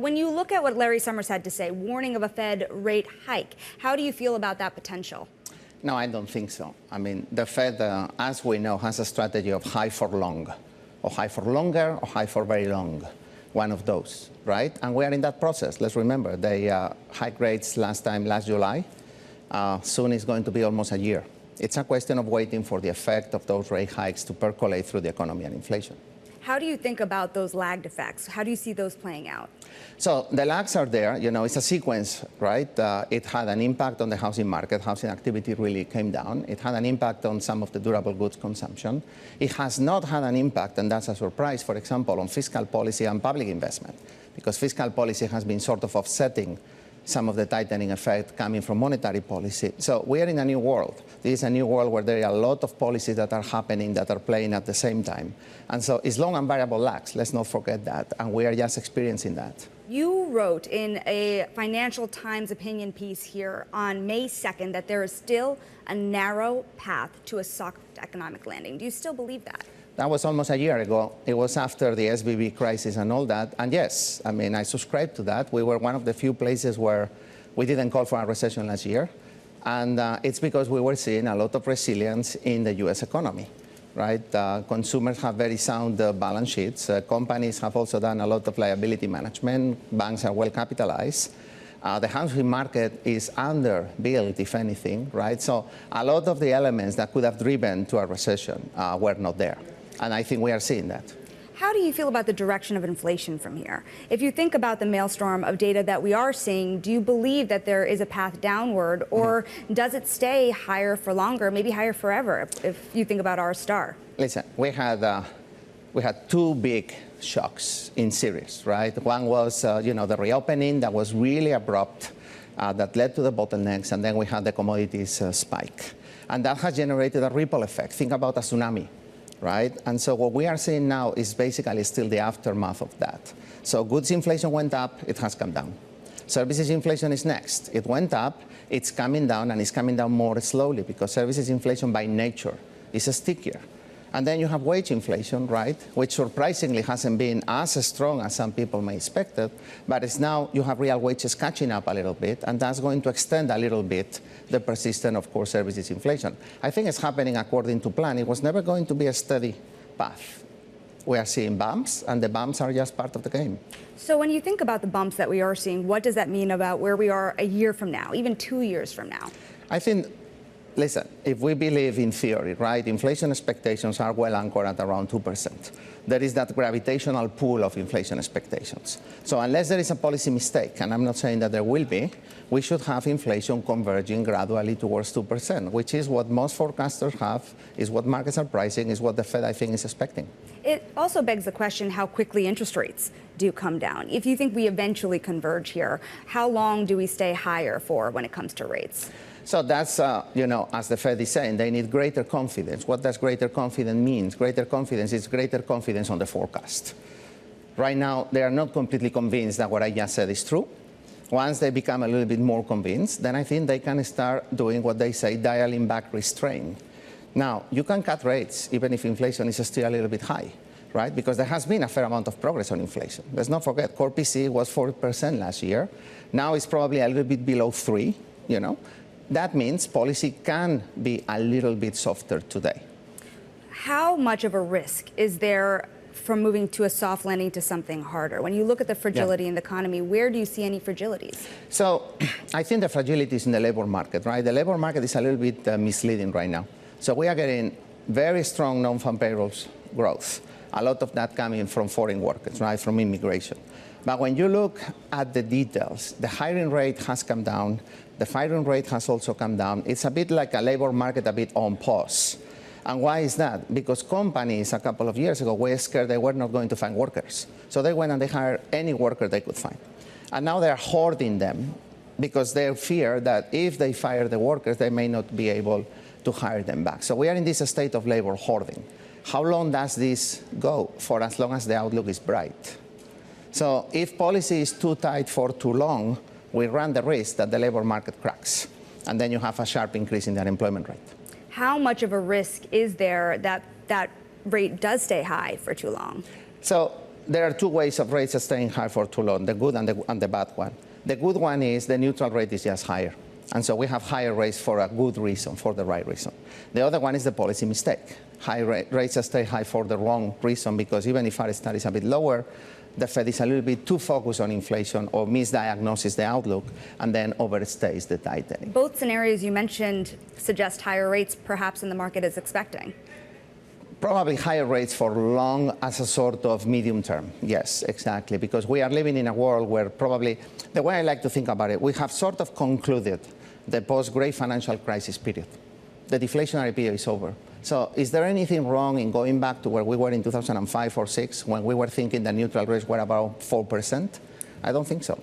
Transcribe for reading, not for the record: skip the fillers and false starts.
When you look at what Larry Summers had to say, warning of a Fed rate hike, how do you feel about that potential? No, I don't think so. I mean, the Fed, as we know, has a strategy of high for long, or high for longer, or high for very long, one of those, right? And we are in that process. Let's remember, they hiked rates last July. Soon it's going to be almost a year. It's a question of waiting for the effect of those rate hikes to percolate through the economy and inflation. How do you think about those lagged effects? How do you see those playing out? So the lags are there. You know, it's a sequence, right? It had an impact on the housing market. Housing activity really came down. It had an impact on some of the durable goods consumption. It has not had an impact, and that's a surprise, for example, on fiscal policy and public investment, because fiscal policy has been sort of offsetting some of the tightening effect coming from monetary policy. So we are in a new world. This is a new world where there are a lot of policies that are happening that are playing at the same time. And so it's long and variable lags. Let's not forget that. And we are just experiencing that. You wrote in a Financial Times opinion piece here on May 2nd that there is still a narrow path to a soft economic landing. Do you still believe that? That was almost a year ago. It was after the SVB crisis and all that. And yes, I mean, I subscribe to that. We were one of the few places where we didn't call for a recession last year. And it's because we were seeing a lot of resilience in the US economy, right? Consumers have very sound balance sheets. Companies have also done a lot of liability management. Banks are well capitalized. The housing market is underbuilt, if anything, right? So a lot of the elements that could have driven to a recession were not there. And I think we are seeing that. How do you feel about the direction of inflation from here? If you think about the maelstrom of data that we are seeing, do you believe that there is a path downward, or does it stay higher for longer, maybe higher forever, if you think about our star? Listen, we had two big shocks in series, right? One was, the reopening that was really abrupt, that led to the bottlenecks, and then we had the commodities spike. And that has generated a ripple effect. Think about a tsunami. Right? And so what we are seeing now is basically still the aftermath of that. So goods inflation went up, it has come down. Services inflation is next. It went up, it's coming down, and it's coming down more slowly because services inflation by nature is stickier. And then you have wage inflation, right, which surprisingly hasn't been as strong as some people may expect it, but it's now you have real wages catching up a little bit, and that's going to extend a little bit the persistent, of course, services inflation. I think it's happening according to plan. It was never going to be a steady path. We are seeing bumps, and the bumps are just part of the game. So when you think about the bumps that we are seeing, what does that mean about where we are a year from now, even 2 years from now? I think, listen, if we believe in theory, right, inflation expectations are well anchored at around 2%. There is that gravitational pull of inflation expectations. So unless there is a policy mistake, and I'm not saying that there will be, we should have inflation converging gradually towards 2%, which is what most forecasters have, is what markets are pricing, is what the Fed, I think, is expecting. It also begs the question how quickly interest rates do come down. If you think we eventually converge here, how long do we stay higher for when it comes to rates? So that's, as the Fed is saying, they need greater confidence. What does greater confidence mean? Greater confidence is greater confidence on the forecast. Right now, they are not completely convinced that what I just said is true. Once they become a little bit more convinced, then I think they can start doing what they say, dialing back restraint. Now, you can cut rates even if inflation is still a little bit high, right? Because there has been a fair amount of progress on inflation. Let's not forget, core PCE was 4% last year. Now it's probably a little bit below 3%, That means policy can be a little bit softer today. How much of a risk is there from moving to a soft landing to something harder? When you look at the fragility in the economy, where do you see any fragilities? So I think the fragility is in the labor market, right? The labor market is a little bit misleading right now. So we are getting very strong non-farm payrolls growth, a lot of that coming from foreign workers, right, from immigration. But when you look at the details, the hiring rate has come down. The firing rate has also come down. It's a bit like a labor market a bit on pause. And why is that? Because companies a couple of years ago were scared they were not going to find workers. So they went and they hired any worker they could find. And now they're hoarding them because they fear that if they fire the workers, they may not be able to hire them back. So we are in this state of labor hoarding. How long does this go? For as long as the outlook is bright. So if policy is too tight for too long, we run the risk that the labor market cracks, and then you have a sharp increase in the unemployment rate. How much of a risk is there that that rate does stay high for too long? So there are two ways of rates staying high for too long, the good and the bad one. The good one is the neutral rate is just higher. And so we have higher rates for a good reason, for the right reason. The other one is the policy mistake. Rates stay high for the wrong reason, because even if our start is a bit lower, the Fed is a little bit too focused on inflation or misdiagnoses the outlook and then overstays the tightening. Both scenarios you mentioned suggest higher rates perhaps than the market is expecting. Probably higher rates for long as a sort of medium term. Yes, exactly. Because we are living in a world where probably, the way I like to think about it, we have sort of concluded the post-great financial crisis period. The deflationary period is over. So is there anything wrong in going back to where we were in 2005 or 6 when we were thinking the neutral rates were about 4%? I don't think so.